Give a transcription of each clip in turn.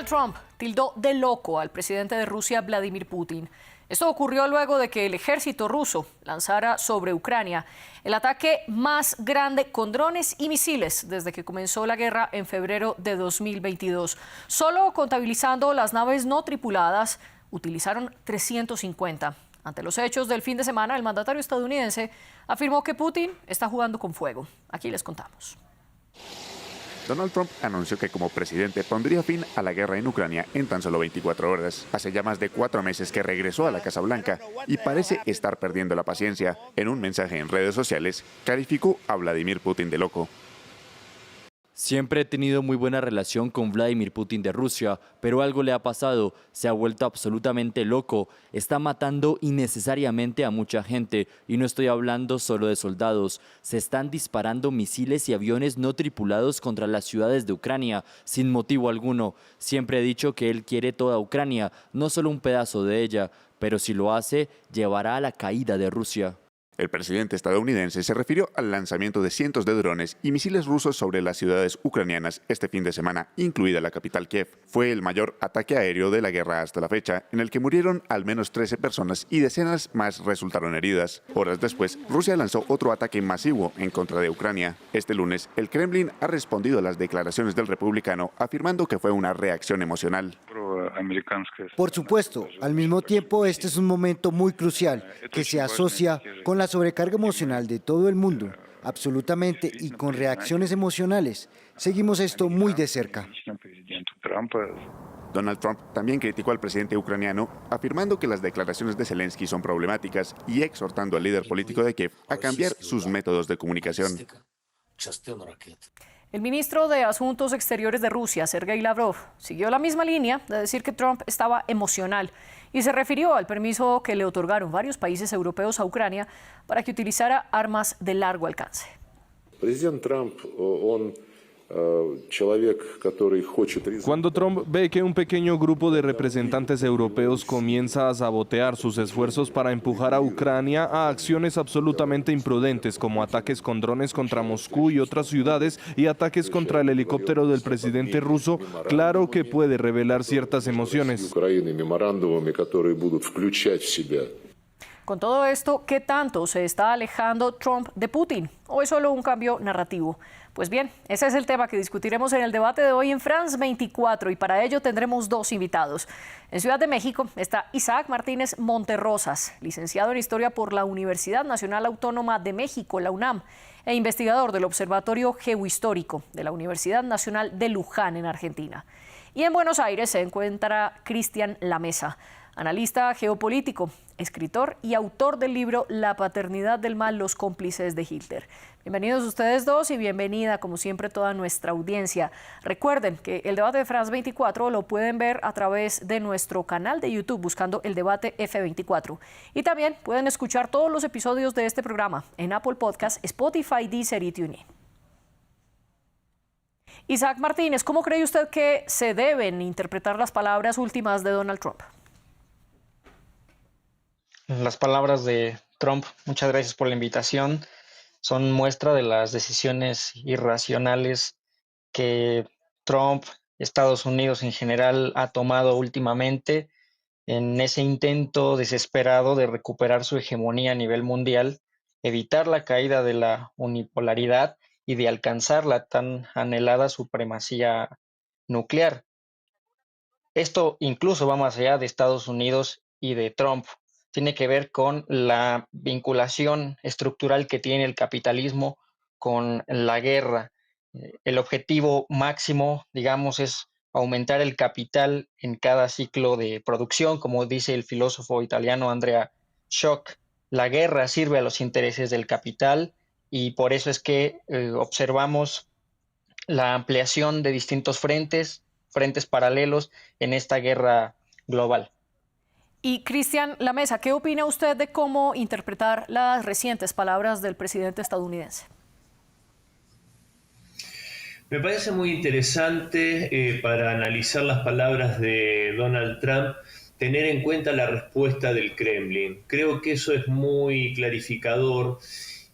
Donald Trump tildó de loco al presidente de Rusia, Vladimir Putin. Esto ocurrió luego de que el ejército ruso lanzara sobre Ucrania el ataque más grande con drones y misiles desde que comenzó la guerra en febrero de 2022. Solo contabilizando las naves no tripuladas, utilizaron 350. Ante los hechos del fin de semana, el mandatario estadounidense afirmó que Putin está jugando con fuego. Aquí les contamos. Donald Trump anunció que como presidente pondría fin a la guerra en Ucrania en tan solo 24 horas. Hace ya más de 4 meses que regresó a la Casa Blanca y parece estar perdiendo la paciencia. En un mensaje en redes sociales, calificó a Vladimir Putin de loco. Siempre he tenido muy buena relación con Vladimir Putin de Rusia, pero algo le ha pasado, se ha vuelto absolutamente loco, está matando innecesariamente a mucha gente, y no estoy hablando solo de soldados, se están disparando misiles y aviones no tripulados contra las ciudades de Ucrania, sin motivo alguno. Siempre he dicho que él quiere toda Ucrania, no solo un pedazo de ella, pero si lo hace, llevará a la caída de Rusia. El presidente estadounidense se refirió al lanzamiento de cientos de drones y misiles rusos sobre las ciudades ucranianas este fin de semana, incluida la capital Kiev. Fue el mayor ataque aéreo de la guerra hasta la fecha, en el que murieron al menos 13 personas y decenas más resultaron heridas. Horas después, Rusia lanzó otro ataque masivo en contra de Ucrania. Este lunes, el Kremlin ha respondido a las declaraciones del republicano, afirmando que fue una reacción emocional. Por supuesto, al mismo tiempo este es un momento muy crucial que se asocia con la sobrecarga emocional de todo el mundo, absolutamente, y con reacciones emocionales. Seguimos esto muy de cerca. Donald Trump también criticó al presidente ucraniano, afirmando que las declaraciones de Zelensky son problemáticas y exhortando al líder político de Kiev a cambiar sus métodos de comunicación. El ministro de Asuntos Exteriores de Rusia, Sergei Lavrov, siguió la misma línea de decir que Trump estaba emocional y se refirió al permiso que le otorgaron varios países europeos a Ucrania para que utilizara armas de largo alcance. Cuando Trump ve que un pequeño grupo de representantes europeos comienza a sabotear sus esfuerzos para empujar a Ucrania a acciones absolutamente imprudentes como ataques con drones contra Moscú y otras ciudades y ataques contra el helicóptero del presidente ruso, claro que puede revelar ciertas emociones. Con todo esto, ¿qué tanto se está alejando Trump de Putin? ¿O es solo un cambio narrativo? Pues bien, ese es el tema que discutiremos en el debate de hoy en France 24 y para ello tendremos dos invitados. En Ciudad de México está Isaac Martínez Monterrosas, licenciado en Historia por la Universidad Nacional Autónoma de México, la UNAM, e investigador del Observatorio Geohistórico de la Universidad Nacional de Luján, en Argentina. Y en Buenos Aires se encuentra Cristian Lamesa, analista geopolítico, escritor y autor del libro La paternidad del mal, los cómplices de Hitler. Bienvenidos ustedes dos y bienvenida, como siempre, toda nuestra audiencia. Recuerden que el debate de France 24 lo pueden ver a través de nuestro canal de YouTube buscando el debate F24. Y también pueden escuchar todos los episodios de este programa en Apple Podcast, Spotify, Deezer y TuneIn. Isaac Martínez, ¿cómo cree usted que se deben interpretar las palabras últimas de Donald Trump? Las palabras de Trump, muchas gracias por la invitación, son muestra de las decisiones irracionales que Trump, Estados Unidos en general, ha tomado últimamente en ese intento desesperado de recuperar su hegemonía a nivel mundial, evitar la caída de la unipolaridad y de alcanzar la tan anhelada supremacía nuclear. Esto incluso va más allá de Estados Unidos y de Trump. Tiene que ver con la vinculación estructural que tiene el capitalismo con la guerra. El objetivo máximo, digamos, es aumentar el capital en cada ciclo de producción, como dice el filósofo italiano Andrea Schock. La guerra sirve a los intereses del capital y por eso es que observamos la ampliación de distintos frentes paralelos en esta guerra global. Y Cristian Lamesa, ¿qué opina usted de cómo interpretar las recientes palabras del presidente estadounidense? Me parece muy interesante para analizar las palabras de Donald Trump, tener en cuenta la respuesta del Kremlin. Creo que eso es muy clarificador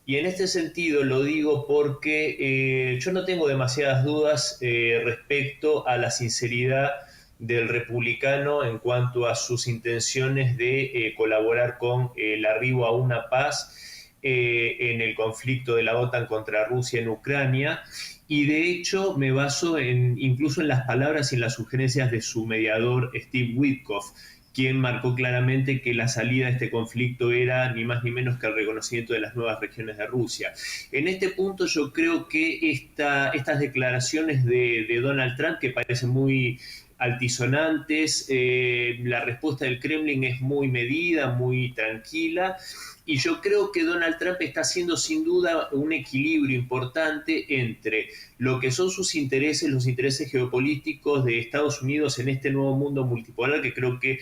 y en este sentido lo digo porque yo no tengo demasiadas dudas respecto a la sinceridad del republicano en cuanto a sus intenciones de colaborar con el arribo a una paz en el conflicto de la OTAN contra Rusia en Ucrania, y de hecho me baso incluso en las palabras y en las sugerencias de su mediador Steve Witkoff, quien marcó claramente que la salida de este conflicto era ni más ni menos que el reconocimiento de las nuevas regiones de Rusia. En este punto yo creo que estas declaraciones de Donald Trump, que parecen muy altisonantes, la respuesta del Kremlin es muy medida, muy tranquila, y yo creo que Donald Trump está haciendo sin duda un equilibrio importante entre lo que son sus intereses, los intereses geopolíticos de Estados Unidos en este nuevo mundo multipolar, que creo que,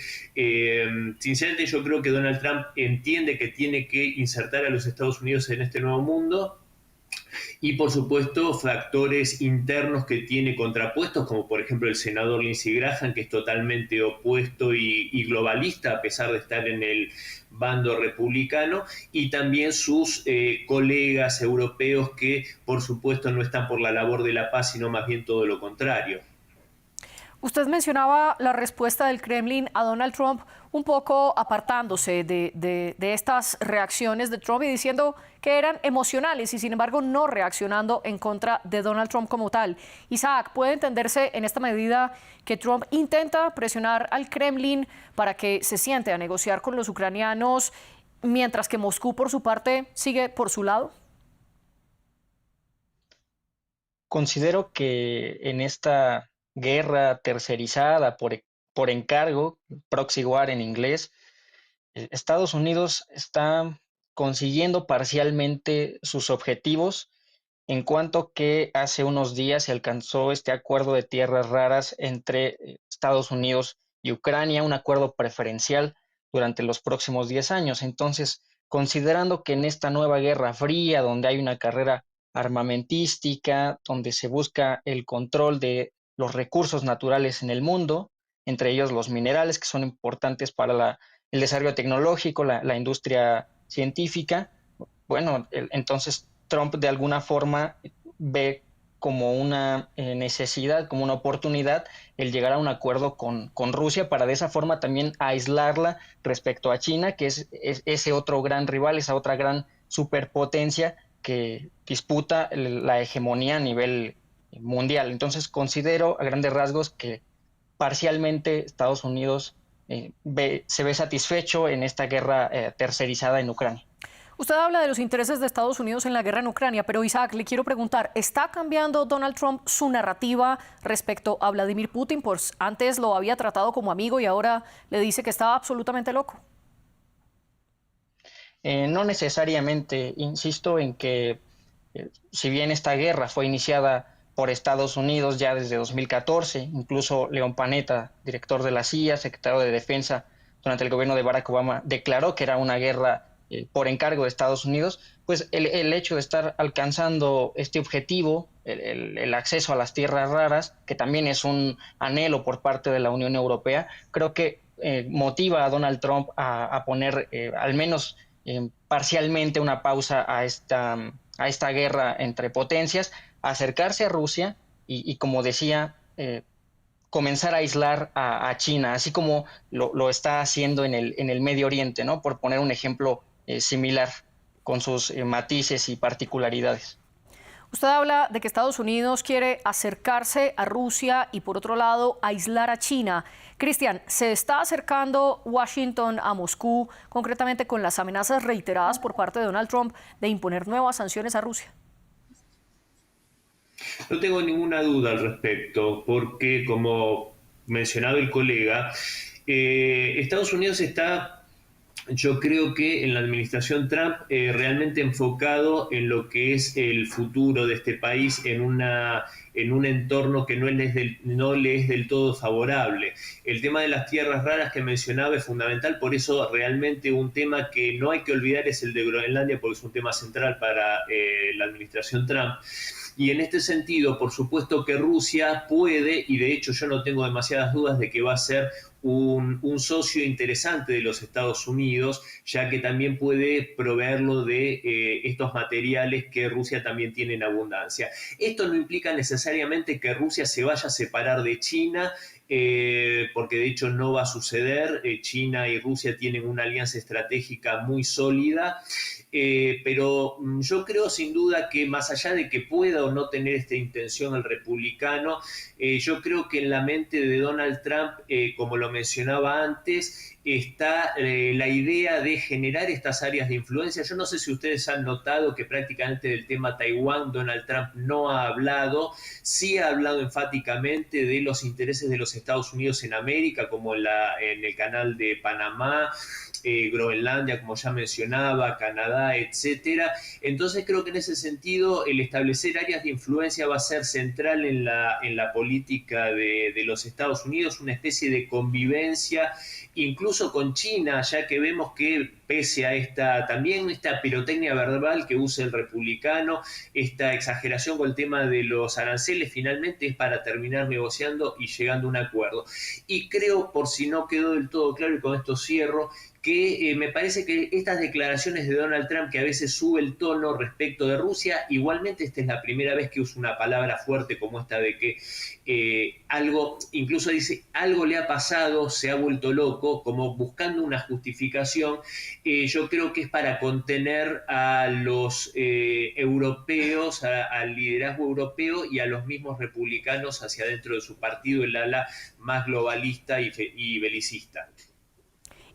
sinceramente yo creo que Donald Trump entiende que tiene que insertar a los Estados Unidos en este nuevo mundo, y por supuesto factores internos que tiene contrapuestos, como por ejemplo el senador Lindsey Graham, que es totalmente opuesto y globalista a pesar de estar en el bando republicano, y también sus colegas europeos que por supuesto no están por la labor de la paz, sino más bien todo lo contrario. Usted mencionaba la respuesta del Kremlin a Donald Trump, un poco apartándose de estas reacciones de Trump y diciendo que eran emocionales y sin embargo no reaccionando en contra de Donald Trump como tal. Isaac, ¿puede entenderse en esta medida que Trump intenta presionar al Kremlin para que se siente a negociar con los ucranianos, mientras que Moscú por su parte sigue por su lado? Considero que en esta guerra tercerizada por encargo, proxy war en inglés, Estados Unidos está consiguiendo parcialmente sus objetivos, en cuanto que hace unos días se alcanzó este acuerdo de tierras raras entre Estados Unidos y Ucrania, un acuerdo preferencial durante los próximos 10 años. Entonces, considerando que en esta nueva guerra fría, donde hay una carrera armamentística, donde se busca el control de los recursos naturales en el mundo, entre ellos los minerales, que son importantes para el desarrollo tecnológico, la industria científica, bueno, entonces Trump de alguna forma ve como una necesidad, como una oportunidad el llegar a un acuerdo con Rusia para de esa forma también aislarla respecto a China, que es ese otro gran rival, esa otra gran superpotencia que disputa la hegemonía a nivel mundial. Entonces considero a grandes rasgos que parcialmente Estados Unidos se ve satisfecho en esta guerra tercerizada en Ucrania. Usted habla de los intereses de Estados Unidos en la guerra en Ucrania, pero Isaac, le quiero preguntar, ¿está cambiando Donald Trump su narrativa respecto a Vladimir Putin? Pues antes lo había tratado como amigo y ahora le dice que estaba absolutamente loco. No necesariamente, insisto en que si bien esta guerra fue iniciada por Estados Unidos ya desde 2014, incluso León Panetta, director de la CIA, secretario de Defensa durante el gobierno de Barack Obama, declaró que era una guerra por encargo de Estados Unidos, pues el hecho de estar alcanzando este objetivo, el acceso a las tierras raras, que también es un anhelo por parte de la Unión Europea, creo que motiva a Donald Trump a poner al menos parcialmente una pausa a esta guerra entre potencias, acercarse a Rusia y como decía, comenzar a aislar a China, así como lo está haciendo en el Medio Oriente, ¿no? Por poner un ejemplo similar, con sus matices y particularidades. Usted habla de que Estados Unidos quiere acercarse a Rusia y, por otro lado, aislar a China. Cristian, ¿se está acercando Washington a Moscú, concretamente con las amenazas reiteradas por parte de Donald Trump de imponer nuevas sanciones a Rusia? No tengo ninguna duda al respecto, porque como mencionaba el colega, Estados Unidos está, yo creo que en la administración Trump, realmente enfocado en lo que es el futuro de este país en un entorno que no le es del todo favorable. El tema de las tierras raras que mencionaba es fundamental, por eso realmente un tema que no hay que olvidar es el de Groenlandia, porque es un tema central para la administración Trump. Y en este sentido, por supuesto que Rusia puede, y de hecho yo no tengo demasiadas dudas de que va a ser un socio interesante de los Estados Unidos, ya que también puede proveerlo de estos materiales que Rusia también tiene en abundancia. Esto no implica necesariamente que Rusia se vaya a separar de China porque de hecho no va a suceder. China y Rusia tienen una alianza estratégica muy sólida, pero yo creo sin duda que más allá de que pueda o no tener esta intención el republicano, yo creo que en la mente de Donald Trump, como lo mencionaba antes, está la idea de generar estas áreas de influencia. Yo no sé si ustedes han notado que prácticamente del tema Taiwán Donald Trump no ha hablado, sí ha hablado enfáticamente de los intereses de los Estados Unidos en América, como en el canal de Panamá, Groenlandia, como ya mencionaba, Canadá, etcétera. Entonces creo que en ese sentido el establecer áreas de influencia va a ser central en la política de los Estados Unidos, una especie de convivencia incluso con China, ya que vemos que pese a también esta pirotecnia verbal que usa el republicano, esta exageración con el tema de los aranceles, finalmente es para terminar negociando y llegando a un acuerdo. Y creo, por si no quedó del todo claro, y con esto cierro, que me parece que estas declaraciones de Donald Trump, que a veces sube el tono respecto de Rusia, igualmente esta es la primera vez que usa una palabra fuerte como esta de que incluso dice, algo le ha pasado, se ha vuelto loco, como buscando una justificación. Yo creo que es para contener a los europeos, al liderazgo europeo y a los mismos republicanos hacia dentro de su partido, el ala más globalista y belicista.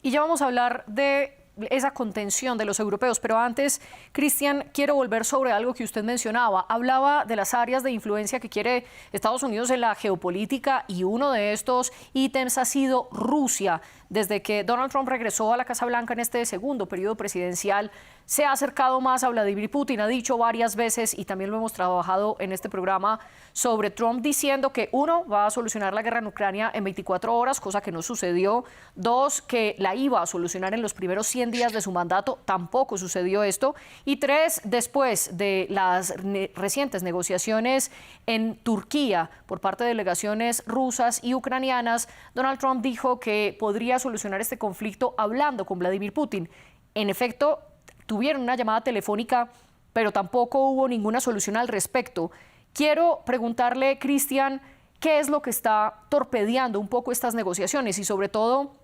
Y ya vamos a hablar de esa contención de los europeos, pero antes, Cristian, quiero volver sobre algo que usted mencionaba. Hablaba de las áreas de influencia que quiere Estados Unidos en la geopolítica y uno de estos ítems ha sido Rusia. Desde que Donald Trump regresó a la Casa Blanca en este segundo periodo presidencial, se ha acercado más a Vladimir Putin, ha dicho varias veces, y también lo hemos trabajado en este programa, sobre Trump diciendo que, uno, va a solucionar la guerra en Ucrania en 24 horas, cosa que no sucedió. Dos, que la iba a solucionar en los primeros 100 días de su mandato, tampoco sucedió esto. Y tres, después de las recientes negociaciones en Turquía por parte de delegaciones rusas y ucranianas, Donald Trump dijo que podría solucionar este conflicto hablando con Vladimir Putin. En efecto, tuvieron una llamada telefónica, pero tampoco hubo ninguna solución al respecto. Quiero preguntarle, Cristian, ¿qué es lo que está torpedeando un poco estas negociaciones? Y sobre todo,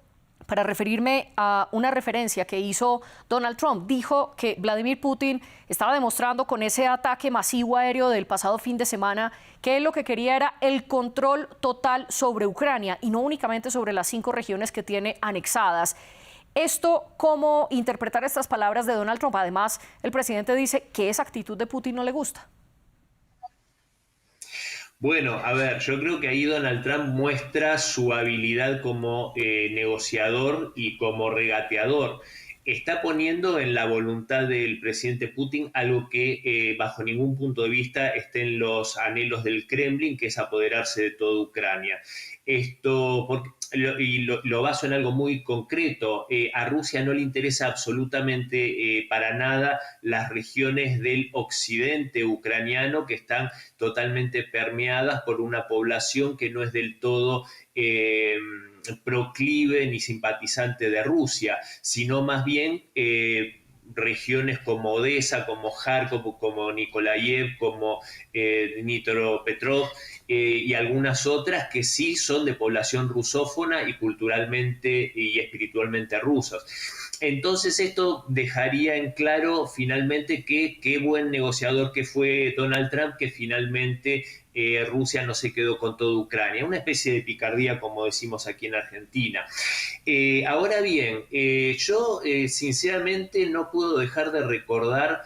para referirme a una referencia que hizo Donald Trump, dijo que Vladimir Putin estaba demostrando con ese ataque masivo aéreo del pasado fin de semana que él lo que quería era el control total sobre Ucrania y no únicamente sobre las 5 regiones que tiene anexadas. ¿Cómo interpretar estas palabras de Donald Trump? Además, el presidente dice que esa actitud de Putin no le gusta. Bueno, a ver, yo creo que ahí Donald Trump muestra su habilidad como negociador y como regateador. Está poniendo en la voluntad del presidente Putin algo que bajo ningún punto de vista esté en los anhelos del Kremlin, que es apoderarse de toda Ucrania. Lo baso en algo muy concreto. A Rusia no le interesa absolutamente para nada las regiones del occidente ucraniano que están totalmente permeadas por una población que no es del todo proclive ni simpatizante de Rusia, sino más bien regiones como Odessa, como Kharkov, como Nikolaev, como Dnipropetrovsk y algunas otras que sí son de población rusófona y culturalmente y espiritualmente rusos. Entonces esto dejaría en claro finalmente que qué buen negociador que fue Donald Trump, que finalmente Rusia no se quedó con toda Ucrania. Una especie de picardía, como decimos aquí en Argentina. Ahora bien, yo sinceramente no puedo dejar de recordar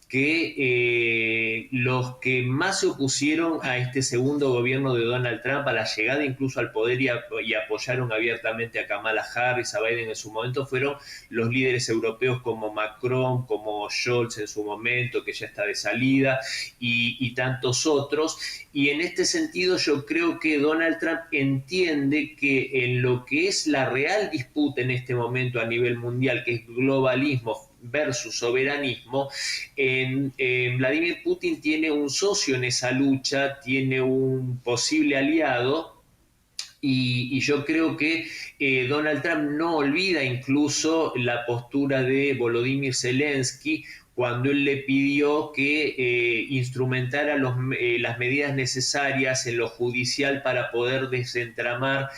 que los que más se opusieron a este segundo gobierno de Donald Trump, a la llegada incluso al poder y apoyaron abiertamente a Kamala Harris, a Biden en su momento, fueron los líderes europeos como Macron, como Scholz en su momento, que ya está de salida, y tantos otros. Y en este sentido yo creo que Donald Trump entiende que en lo que es la real disputa en este momento a nivel mundial, que es globalismo versus soberanismo, Vladimir Putin tiene un socio en esa lucha, tiene un posible aliado, Y yo creo que Donald Trump no olvida incluso la postura de Volodymyr Zelensky cuando él le pidió que instrumentara las medidas necesarias en lo judicial para poder desentramar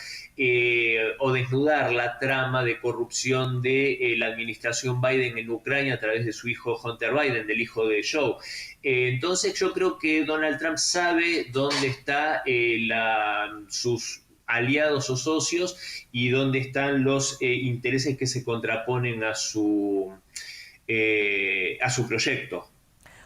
o desnudar la trama de corrupción de la administración Biden en Ucrania a través de su hijo Hunter Biden, del hijo de Joe. Entonces yo creo que Donald Trump sabe dónde está sus aliados o socios y dónde están los intereses que se contraponen a su proyecto.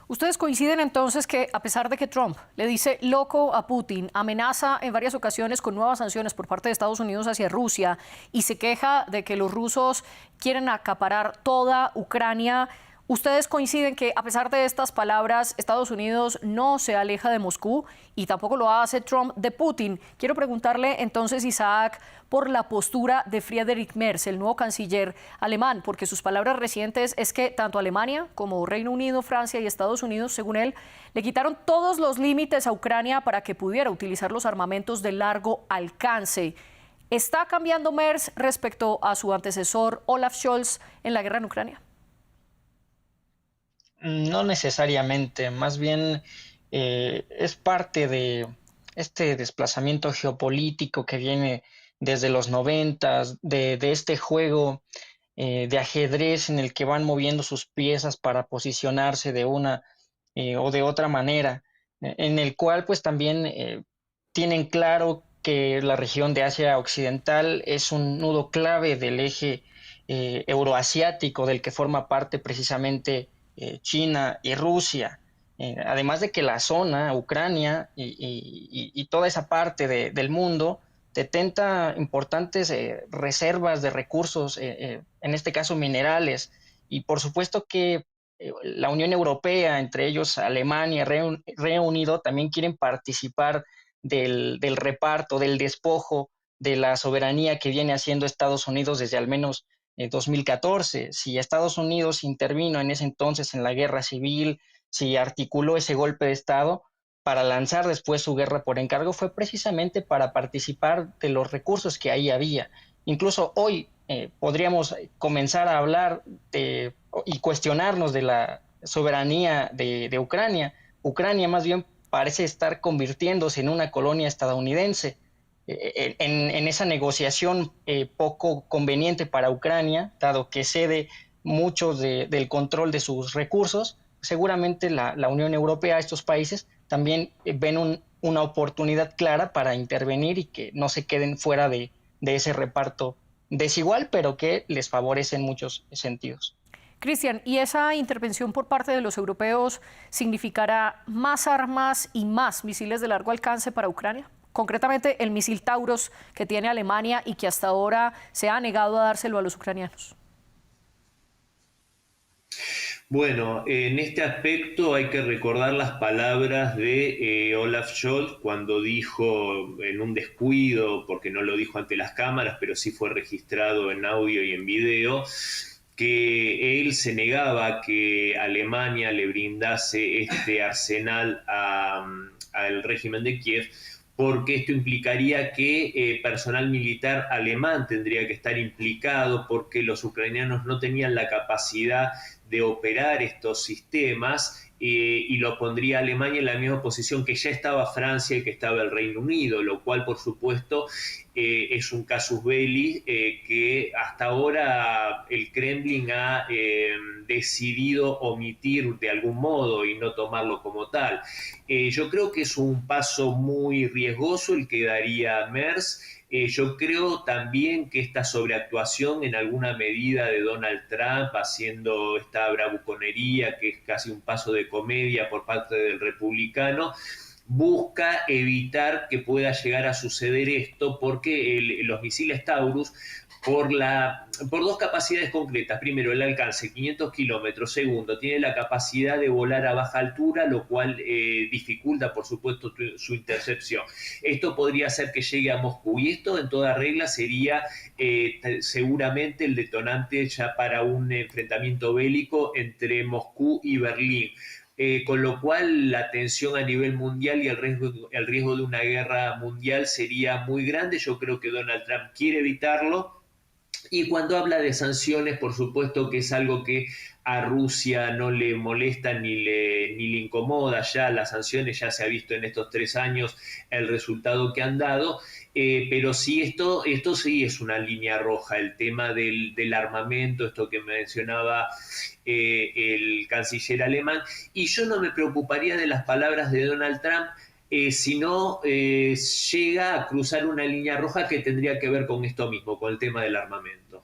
¿Ustedes coinciden entonces que, a pesar de que Trump le dice loco a Putin, amenaza en varias ocasiones con nuevas sanciones por parte de Estados Unidos hacia Rusia y se queja de que los rusos quieren acaparar toda Ucrania, ustedes coinciden que, a pesar de estas palabras, Estados Unidos no se aleja de Moscú y tampoco lo hace Trump de Putin? Quiero preguntarle entonces, Isaac, por la postura de Friedrich Merz, el nuevo canciller alemán, porque sus palabras recientes es que tanto Alemania como Reino Unido, Francia y Estados Unidos, según él, le quitaron todos los límites a Ucrania para que pudiera utilizar los armamentos de largo alcance. ¿Está cambiando Merz respecto a su antecesor Olaf Scholz en la guerra en Ucrania? No necesariamente, más bien es parte de este desplazamiento geopolítico que viene desde los 90, de este juego de ajedrez en el que van moviendo sus piezas para posicionarse de una o de otra manera, en el cual pues también tienen claro que la región de Asia Occidental es un nudo clave del eje euroasiático del que forma parte precisamente China y Rusia, además de que la zona, Ucrania y toda esa parte del mundo detenta importantes reservas de recursos, en este caso minerales, y por supuesto que la Unión Europea, entre ellos Alemania, Reino Unido, también quieren participar del reparto, del despojo de la soberanía que viene haciendo Estados Unidos desde al menos 2014. Si Estados Unidos intervino en ese entonces en la guerra civil, si articuló ese golpe de Estado para lanzar después su guerra por encargo, fue precisamente para participar de los recursos que ahí había. Incluso hoy podríamos comenzar a hablar y cuestionarnos de la soberanía de Ucrania. Ucrania más bien parece estar convirtiéndose en una colonia estadounidense. En esa negociación poco conveniente para Ucrania, dado que cede mucho del control de sus recursos, seguramente la Unión Europea, estos países, también ven una oportunidad clara para intervenir y que no se queden fuera de ese reparto desigual, pero que les favorece en muchos sentidos. Cristian, ¿y esa intervención por parte de los europeos significará más armas y más misiles de largo alcance para Ucrania? Concretamente, el misil Taurus que tiene Alemania y que hasta ahora se ha negado a dárselo a los ucranianos. Bueno, en este aspecto hay que recordar las palabras de Olaf Scholz cuando dijo en un descuido, porque no lo dijo ante las cámaras, pero sí fue registrado en audio y en video, que él se negaba a que Alemania le brindase este arsenal al régimen de Kiev, porque esto implicaría que personal militar alemán tendría que estar implicado, porque los ucranianos no tenían la capacidad de operar estos sistemas, y lo pondría a Alemania en la misma posición que ya estaba Francia y que estaba el Reino Unido, lo cual por supuesto es un casus belli que hasta ahora el Kremlin ha decidido omitir de algún modo y no tomarlo como tal. Yo creo que es un paso muy riesgoso el que daría Merz. Yo creo también que esta sobreactuación en alguna medida de Donald Trump haciendo esta bravuconería, que es casi un paso de comedia por parte del republicano, busca evitar que pueda llegar a suceder esto, porque los misiles Taurus, por dos capacidades concretas. Primero, el alcance, 500 kilómetros. Segundo, tiene la capacidad de volar a baja altura, lo cual dificulta, por supuesto, su intercepción. Esto podría hacer que llegue a Moscú, y esto en toda regla sería seguramente el detonante ya para un enfrentamiento bélico entre Moscú y Berlín. con lo cual la tensión a nivel mundial y el riesgo de una guerra mundial sería muy grande. Yo creo que Donald Trump quiere evitarlo. Y cuando habla de sanciones, por supuesto que es algo que a Rusia no le molesta ni le incomoda. Ya las sanciones, ya se ha visto en estos 3 años el resultado que han dado, pero sí, esto sí es una línea roja, el tema del armamento, esto que mencionaba el canciller alemán, y yo no me preocuparía de las palabras de Donald Trump, si no llega a cruzar una línea roja que tendría que ver con esto mismo, con el tema del armamento.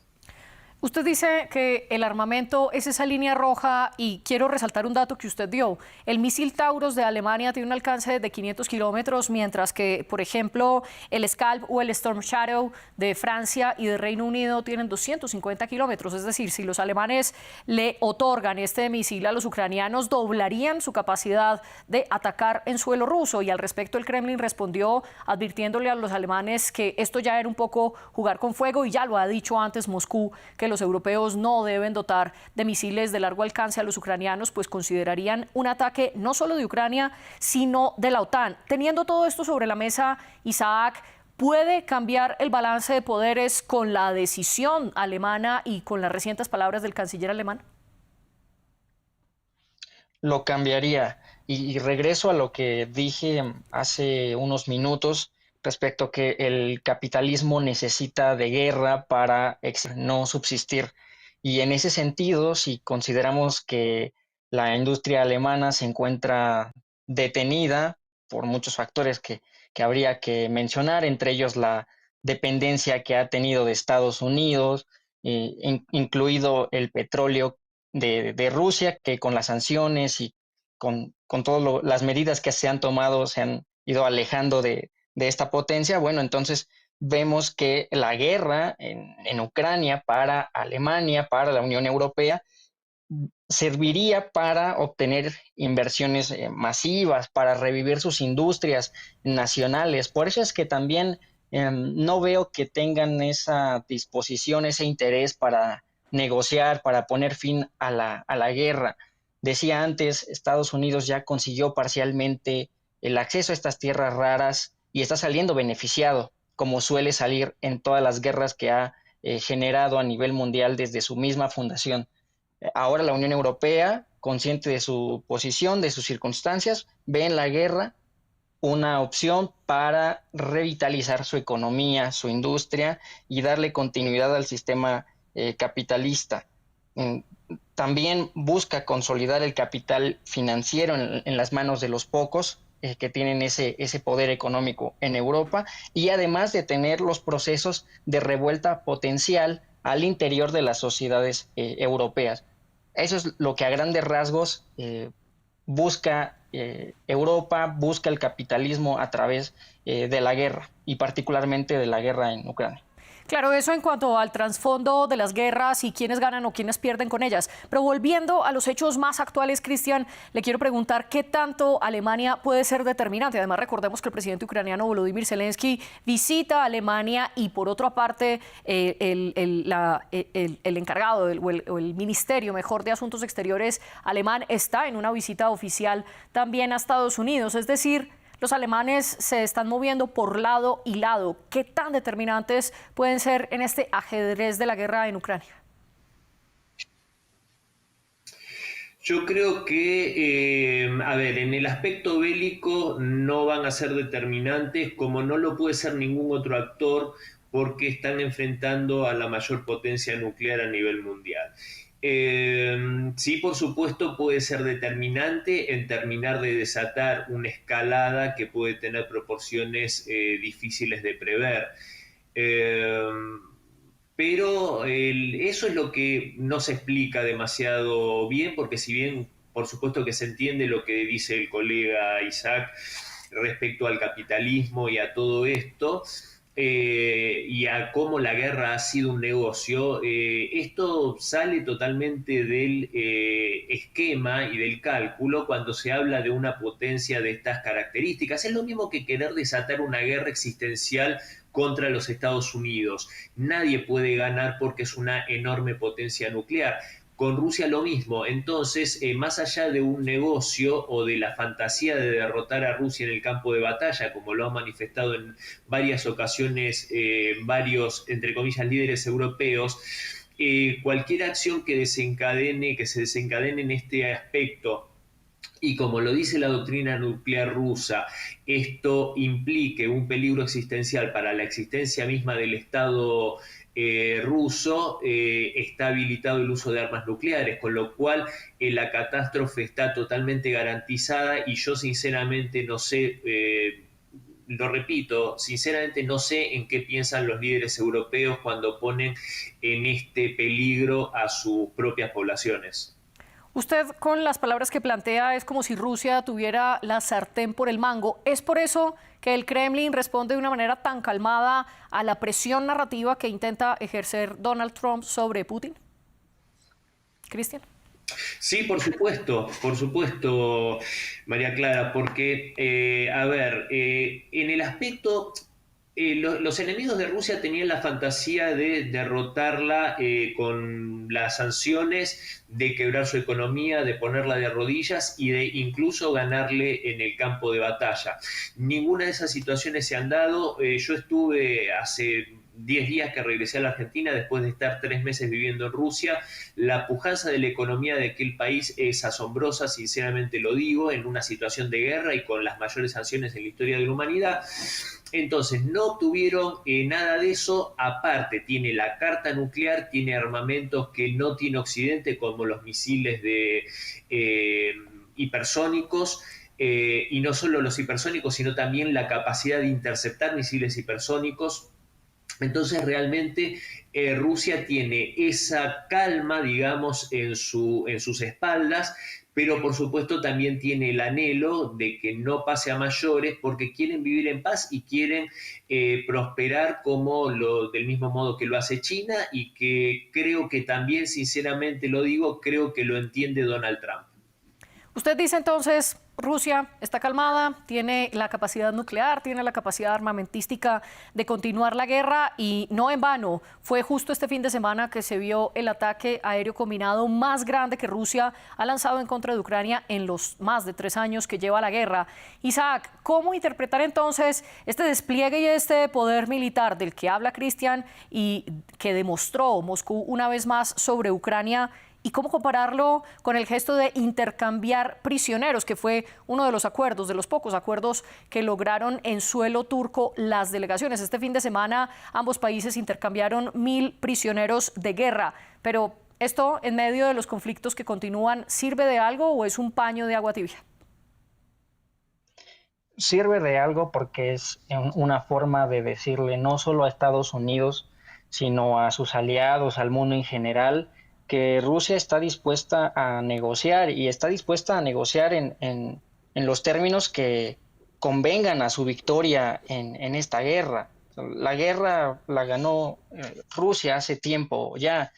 Usted dice que el armamento es esa línea roja y quiero resaltar un dato que usted dio. El misil Taurus de Alemania tiene un alcance de 500 kilómetros, mientras que, por ejemplo, el Scalp o el Storm Shadow de Francia y de Reino Unido tienen 250 kilómetros. Es decir, si los alemanes le otorgan este misil a los ucranianos, doblarían su capacidad de atacar en suelo ruso. Y al respecto, el Kremlin respondió advirtiéndole a los alemanes que esto ya era un poco jugar con fuego, y ya lo ha dicho antes Moscú, que los europeos no deben dotar de misiles de largo alcance a los ucranianos, pues considerarían un ataque no solo de Ucrania, sino de la OTAN. Teniendo todo esto sobre la mesa, Isaac, ¿puede cambiar el balance de poderes con la decisión alemana y con las recientes palabras del canciller alemán? Lo cambiaría. Y regreso a lo que dije hace unos minutos respecto a que el capitalismo necesita de guerra para no subsistir. Y en ese sentido, si consideramos que la industria alemana se encuentra detenida por muchos factores que habría que mencionar, entre ellos la dependencia que ha tenido de Estados Unidos, incluido el petróleo de Rusia, que con las sanciones y con todas las medidas que se han tomado se han ido alejando de esta potencia. Bueno, entonces vemos que la guerra en Ucrania para Alemania, para la Unión Europea, serviría para obtener inversiones masivas, para revivir sus industrias nacionales. Por eso es que también no veo que tengan esa disposición, ese interés para negociar, para poner fin a la guerra. Decía antes, Estados Unidos ya consiguió parcialmente el acceso a estas tierras raras y está saliendo beneficiado, como suele salir en todas las guerras que ha generado a nivel mundial desde su misma fundación. Ahora la Unión Europea, consciente de su posición, de sus circunstancias, ve en la guerra una opción para revitalizar su economía, su industria y darle continuidad al sistema capitalista. También busca consolidar el capital financiero en las manos de los pocos que tienen ese poder económico en Europa, y además de tener los procesos de revuelta potencial al interior de las sociedades europeas. Eso es lo que a grandes rasgos busca Europa, busca el capitalismo a través de la guerra, y particularmente de la guerra en Ucrania. Claro, eso en cuanto al trasfondo de las guerras y quiénes ganan o quiénes pierden con ellas. Pero volviendo a los hechos más actuales, Cristian, le quiero preguntar qué tanto Alemania puede ser determinante. Además, recordemos que el presidente ucraniano Volodymyr Zelensky visita Alemania y, por otra parte, el encargado o el ministerio, mejor, de Asuntos Exteriores alemán está en una visita oficial también a Estados Unidos. Es decir, los alemanes se están moviendo por lado y lado. ¿Qué tan determinantes pueden ser en este ajedrez de la guerra en Ucrania? Yo creo que, en el aspecto bélico no van a ser determinantes, como no lo puede ser ningún otro actor, porque están enfrentando a la mayor potencia nuclear a nivel mundial. Sí, por supuesto, puede ser determinante en terminar de desatar una escalada que puede tener proporciones difíciles de prever. Pero eso es lo que no se explica demasiado bien, porque si bien, por supuesto que se entiende lo que dice el colega Isaac respecto al capitalismo y a todo esto, y a cómo la guerra ha sido un negocio, esto sale totalmente del esquema y del cálculo cuando se habla de una potencia de estas características. Es lo mismo que querer desatar una guerra existencial contra los Estados Unidos. Nadie puede ganar porque es una enorme potencia nuclear. con Rusia lo mismo. Entonces, más allá de un negocio o de la fantasía de derrotar a Rusia en el campo de batalla, como lo han manifestado en varias ocasiones varios, entre comillas, líderes europeos, cualquier acción que se desencadene en este aspecto, y como lo dice la doctrina nuclear rusa, esto implique un peligro existencial para la existencia misma del Estado ruso, está habilitado el uso de armas nucleares, con lo cual la catástrofe está totalmente garantizada, y yo sinceramente no sé, lo repito, sinceramente no sé en qué piensan los líderes europeos cuando ponen en este peligro a sus propias poblaciones. Usted, con las palabras que plantea, es como si Rusia tuviera la sartén por el mango. ¿Es por eso que el Kremlin responde de una manera tan calmada a la presión narrativa que intenta ejercer Donald Trump sobre Putin? Cristian. Sí, por supuesto, María Clara, porque, en el aspecto... los enemigos de Rusia tenían la fantasía de derrotarla con las sanciones, de quebrar su economía, de ponerla de rodillas y de incluso ganarle en el campo de batalla. Ninguna de esas situaciones se han dado. Yo estuve hace 10 días que regresé a la Argentina después de estar 3 meses viviendo en Rusia. La pujanza de la economía de aquel país es asombrosa, sinceramente lo digo, en una situación de guerra y con las mayores sanciones en la historia de la humanidad. Entonces, no tuvieron nada de eso. Aparte, tiene la carta nuclear, tiene armamentos que no tiene Occidente, como los misiles de hipersónicos, y no solo los hipersónicos, sino también la capacidad de interceptar misiles hipersónicos. Entonces, realmente Rusia tiene esa calma, digamos, en sus espaldas, pero por supuesto también tiene el anhelo de que no pase a mayores, porque quieren vivir en paz y quieren prosperar del mismo modo que lo hace China, y que creo que también, sinceramente lo digo, creo que lo entiende Donald Trump. Usted dice entonces, Rusia está calmada, tiene la capacidad nuclear, tiene la capacidad armamentística de continuar la guerra, y no en vano fue justo este fin de semana que se vio el ataque aéreo combinado más grande que Rusia ha lanzado en contra de Ucrania en los más de 3 años que lleva la guerra. Isaac, ¿cómo interpretar entonces este despliegue y este poder militar del que habla Cristian y que demostró Moscú una vez más sobre Ucrania? ¿Y cómo compararlo con el gesto de intercambiar prisioneros, que fue uno de los acuerdos, de los pocos acuerdos que lograron en suelo turco las delegaciones? Este fin de semana ambos países intercambiaron 1.000 prisioneros de guerra. Pero ¿esto, en medio de los conflictos que continúan, sirve de algo o es un paño de agua tibia? Sirve de algo porque es una forma de decirle no solo a Estados Unidos, sino a sus aliados, al mundo en general, que Rusia está dispuesta a negociar, y está dispuesta a negociar en los términos que convengan a su victoria en esta guerra. La guerra la ganó Rusia hace tiempo ya.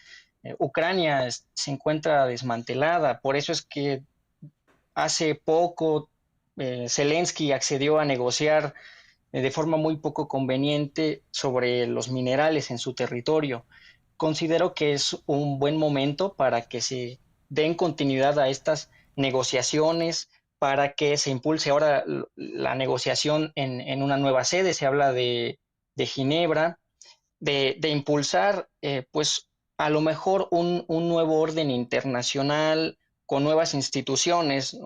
Ucrania se encuentra desmantelada, por eso es que hace poco Zelensky accedió a negociar de forma muy poco conveniente sobre los minerales en su territorio. Considero que es un buen momento para que se den continuidad a estas negociaciones, para que se impulse ahora la negociación en una nueva sede. Se habla de Ginebra, de impulsar pues a lo mejor un nuevo orden internacional con nuevas instituciones.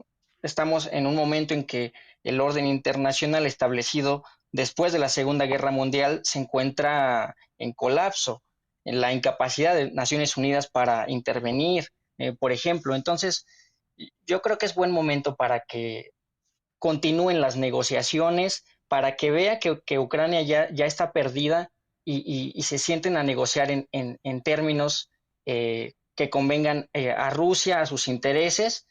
Estamos en un momento en que el orden internacional establecido después de la Segunda Guerra Mundial se encuentra en colapso, en la incapacidad de Naciones Unidas para intervenir, por ejemplo. Entonces, yo creo que es buen momento para que continúen las negociaciones, para que vea que Ucrania ya está perdida, y se sienten a negociar en términos que convengan a Rusia, a sus intereses,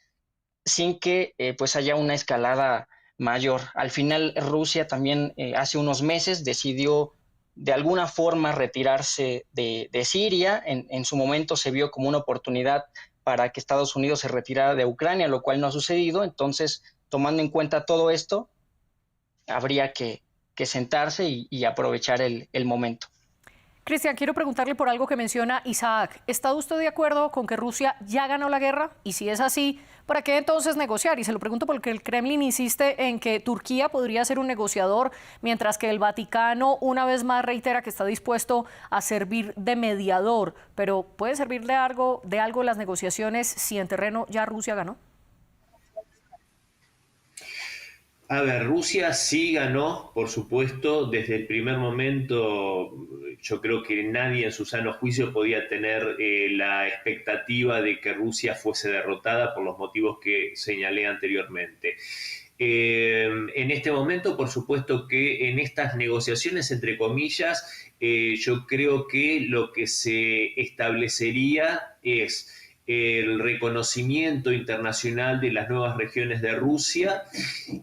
sin que pues haya una escalada mayor. Al final, Rusia también hace unos meses decidió de alguna forma retirarse de Siria. En su momento se vio como una oportunidad para que Estados Unidos se retirara de Ucrania, lo cual no ha sucedido. Entonces, tomando en cuenta todo esto, habría que sentarse y aprovechar el momento. Cristian, quiero preguntarle por algo que menciona Isaac. ¿Está usted de acuerdo con que Rusia ya ganó la guerra? Y si es así, ¿para qué entonces negociar? Y se lo pregunto porque el Kremlin insiste en que Turquía podría ser un negociador, mientras que el Vaticano una vez más reitera que está dispuesto a servir de mediador. Pero ¿puede servir de algo las negociaciones si en terreno ya Rusia ganó? A ver, Rusia sí ganó, por supuesto, desde el primer momento. Yo creo que nadie en su sano juicio podía tener la expectativa de que Rusia fuese derrotada por los motivos que señalé anteriormente. En este momento, por supuesto que en estas negociaciones, entre comillas, yo creo que lo que se establecería es el reconocimiento internacional de las nuevas regiones de Rusia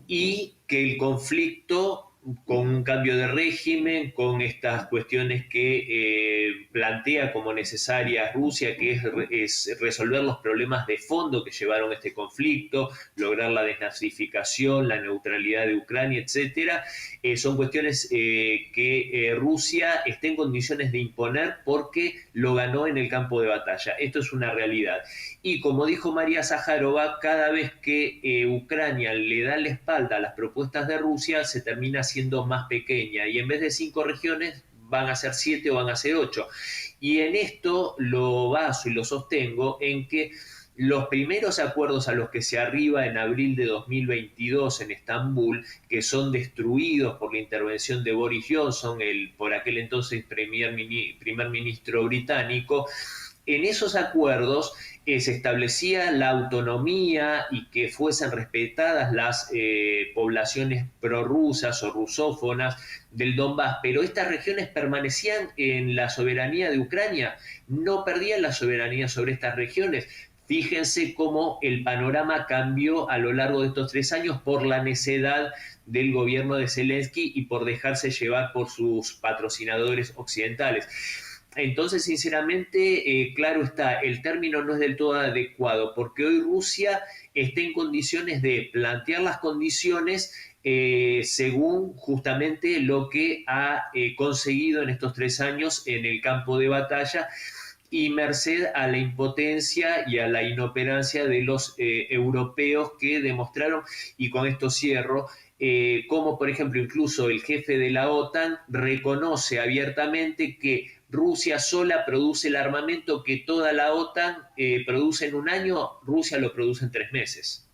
y que el conflicto, con un cambio de régimen, con estas cuestiones que plantea como necesarias Rusia, que es resolver los problemas de fondo que llevaron a este conflicto, lograr la desnazificación, la neutralidad de Ucrania, etcétera, son cuestiones que Rusia está en condiciones de imponer porque lo ganó en el campo de batalla. Esto es una realidad. Y como dijo María Zaharova, cada vez que Ucrania le da la espalda a las propuestas de Rusia, se termina siendo más pequeña. Y en vez de 5 regiones, van a ser 7 o van a ser 8. Y en esto lo baso y lo sostengo en que los primeros acuerdos a los que se arriba en abril de 2022 en Estambul, que son destruidos por la intervención de Boris Johnson, el por aquel entonces primer ministro británico, en esos acuerdos se establecía la autonomía y que fuesen respetadas las poblaciones prorrusas o rusófonas del Donbass, pero estas regiones permanecían en la soberanía de Ucrania, no perdían la soberanía sobre estas regiones. Fíjense cómo el panorama cambió a lo largo de estos 3 años por la necedad del gobierno de Zelensky y por dejarse llevar por sus patrocinadores occidentales. Entonces, sinceramente, claro está, el término no es del todo adecuado, porque hoy Rusia está en condiciones de plantear las condiciones según justamente lo que ha conseguido en estos 3 años en el campo de batalla, y merced a la impotencia y a la inoperancia de los europeos que demostraron, y con esto cierro, como por ejemplo incluso el jefe de la OTAN reconoce abiertamente que Rusia sola produce el armamento que toda la OTAN produce en un año, Rusia lo produce en 3 meses.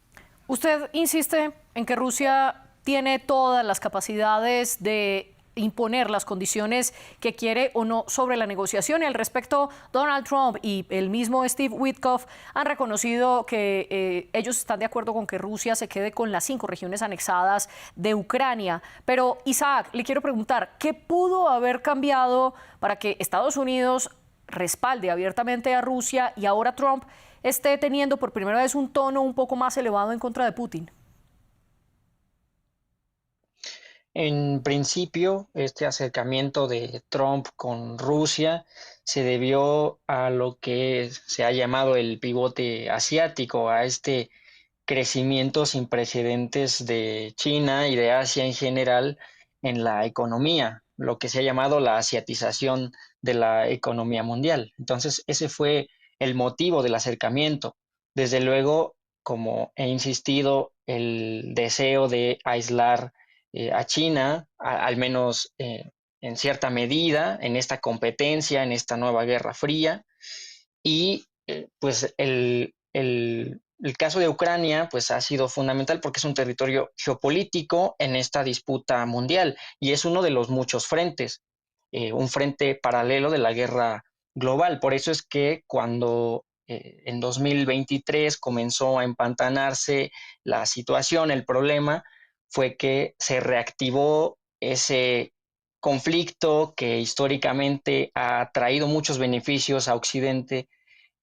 Usted insiste en que Rusia tiene todas las capacidades de imponer las condiciones que quiere o no sobre la negociación. Y al respecto, Donald Trump y el mismo Steve Witkoff han reconocido que ellos están de acuerdo con que Rusia se quede con las 5 regiones anexadas de Ucrania. Pero, Isaac, le quiero preguntar, ¿qué pudo haber cambiado para que Estados Unidos respalde abiertamente a Rusia y ahora Trump esté teniendo por primera vez un tono un poco más elevado en contra de Putin? En principio, este acercamiento de Trump con Rusia se debió a lo que se ha llamado el pivote asiático, a este crecimiento sin precedentes de China y de Asia en general en la economía, lo que se ha llamado la asiatización de la economía mundial. Entonces, ese fue el motivo del acercamiento. Desde luego, como he insistido, el deseo de aislar a China, al menos en cierta medida, en esta competencia, en esta nueva Guerra Fría. Y pues el caso de Ucrania pues, ha sido fundamental porque es un territorio geopolítico en esta disputa mundial y es uno de los muchos frentes, un frente paralelo de la guerra global. Por eso es que cuando en 2023 comenzó a empantanarse la situación, el problema, fue que se reactivó ese conflicto que históricamente ha traído muchos beneficios a Occidente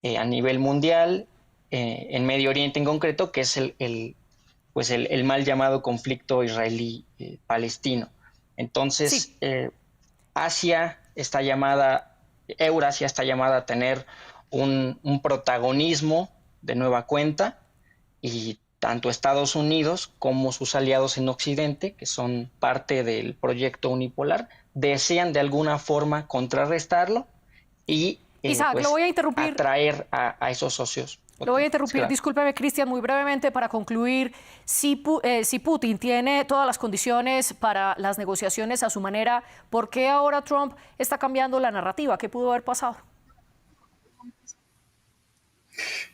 a nivel mundial, en Medio Oriente en concreto, que es el mal llamado conflicto israelí-palestino. Entonces, sí. Eurasia está llamada a tener un protagonismo de nueva cuenta, y tanto Estados Unidos como sus aliados en Occidente, que son parte del proyecto unipolar, desean de alguna forma contrarrestarlo y Isaac, pues, lo voy a interrumpir. atraer a esos socios. Lo voy a interrumpir, Claro. discúlpeme, Cristian, muy brevemente para concluir. Si Putin tiene todas las condiciones para las negociaciones a su manera, ¿por qué ahora Trump está cambiando la narrativa? ¿Qué pudo haber pasado?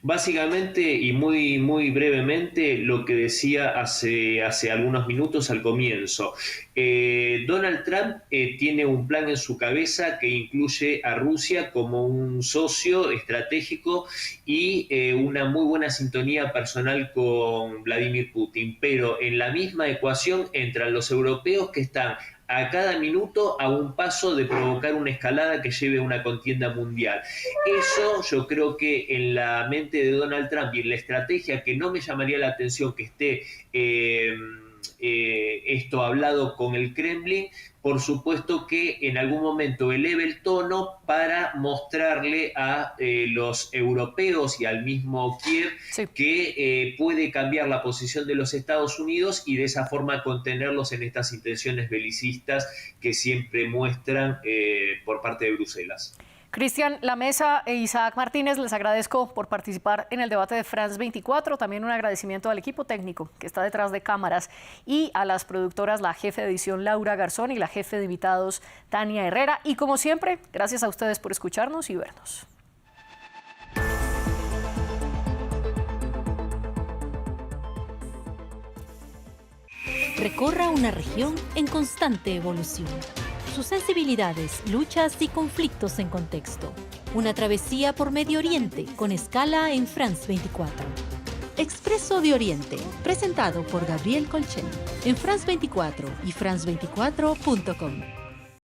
Básicamente y muy brevemente lo que decía hace algunos minutos al comienzo. Donald Trump tiene un plan en su cabeza que incluye a Rusia como un socio estratégico y una muy buena sintonía personal con Vladimir Putin, pero en la misma ecuación entran los europeos que están a cada minuto a un paso de provocar una escalada que lleve a una contienda mundial. Eso yo creo que en la mente de Donald Trump y en la estrategia, que no me llamaría la atención que esté esto hablado con el Kremlin, por supuesto que en algún momento eleve el tono para mostrarle a los europeos y al mismo Kiev que puede cambiar la posición de los Estados Unidos y de esa forma contenerlos en estas intenciones belicistas que siempre muestran por parte de Bruselas. Cristian La Mesa e Isaac Martínez, les agradezco por participar en el debate de France 24. También un agradecimiento al equipo técnico que está detrás de cámaras y a las productoras, la jefe de edición Laura Garzón y la jefe de invitados Tania Herrera. Y como siempre, gracias a ustedes por escucharnos y vernos. Recorra una región en constante evolución. Sus sensibilidades, luchas y conflictos en contexto. Una travesía por Medio Oriente con escala en France 24. Expreso de Oriente, presentado por Gabriel Colchen, en France 24 y france24.com.